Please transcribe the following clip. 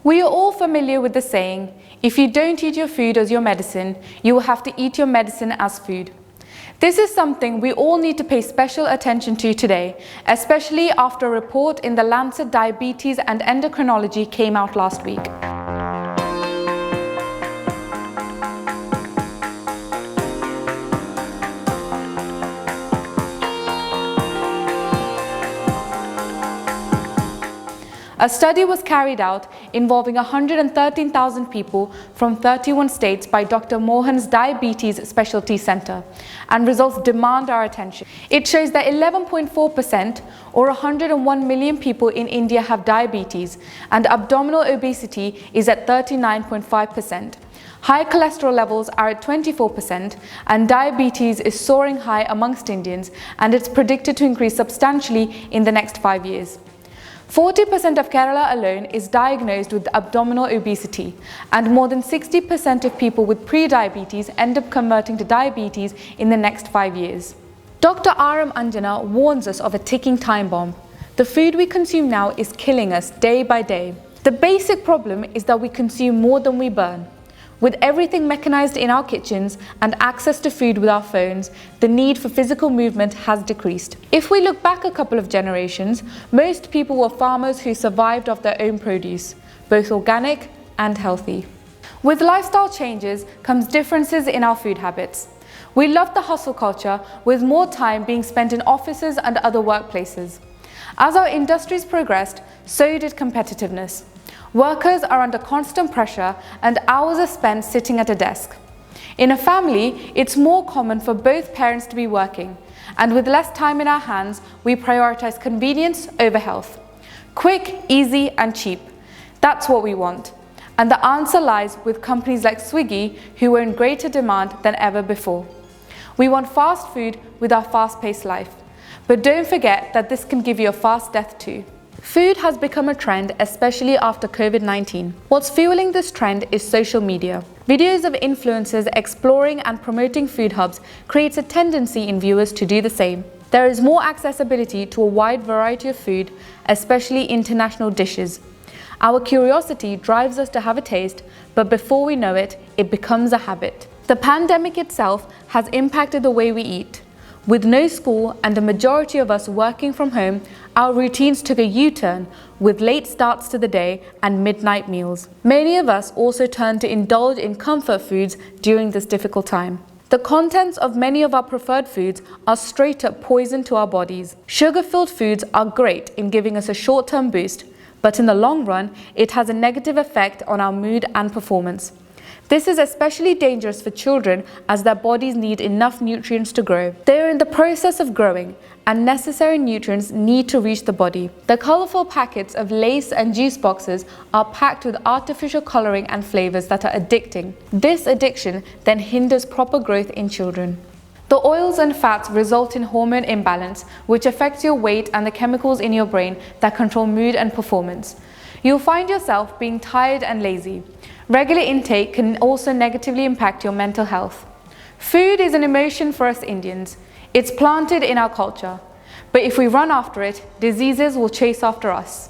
We are all familiar with the saying, if you don't eat your food as your medicine, you will have to eat your medicine as food. This is something we all need to pay special attention to today, especially after a report in the Lancet Diabetes and Endocrinology came out last week. A study was carried out involving 113,000 people from 31 states by Dr. Mohan's Diabetes Specialty Center, and results demand our attention. It shows that 11.4% or 101 million people in India have diabetes, and abdominal obesity is at 39.5%. High cholesterol levels are at 24%, and diabetes is soaring high amongst Indians, and it's predicted to increase substantially in the next 5 years. 40% of Kerala alone is diagnosed with abdominal obesity, and more than 60% of people with pre-diabetes end up converting to diabetes in the next 5 years. Dr. R.M. Anjana warns us of a ticking time bomb. The food we consume now is killing us day by day. The basic problem is that we consume more than we burn. With everything mechanized in our kitchens and access to food with our phones, the need for physical movement has decreased. If we look back a couple of generations, most people were farmers who survived off their own produce, both organic and healthy. With lifestyle changes comes differences in our food habits. We love the hustle culture, with more time being spent in offices and other workplaces. As our industries progressed, so did competitiveness. Workers are under constant pressure and hours are spent sitting at a desk. In a family, it's more common for both parents to be working, and with less time in our hands, we prioritize convenience over health. Quick, easy, and cheap. That's what we want. And the answer lies with companies like Swiggy, who are in greater demand than ever before. We want fast food with our fast-paced life. But don't forget that this can give you a fast death too. Food has become a trend, especially after COVID-19. What's fueling this trend is social media. Videos of influencers exploring and promoting food hubs creates a tendency in viewers to do the same. There is more accessibility to a wide variety of food, especially international dishes. Our curiosity drives us to have a taste, but before we know it, it becomes a habit. The pandemic itself has impacted the way we eat. With no school and a majority of us working from home, our routines took a U-turn with late starts to the day and midnight meals. Many of us also turned to indulge in comfort foods during this difficult time. The contents of many of our preferred foods are straight up poison to our bodies. Sugar-filled foods are great in giving us a short-term boost, but in the long run, it has a negative effect on our mood and performance. This is especially dangerous for children as their bodies need enough nutrients to grow. They are in the process of growing, and necessary nutrients need to reach the body. The colorful packets of Lace and juice boxes are packed with artificial coloring and flavors that are addicting. This addiction then hinders proper growth in children. The oils and fats result in hormone imbalance, which affects your weight and the chemicals in your brain that control mood and performance. You'll find yourself being tired and lazy. Regular intake can also negatively impact your mental health. Food is an emotion for us Indians. It's planted in our culture. But if we run after it, diseases will chase after us.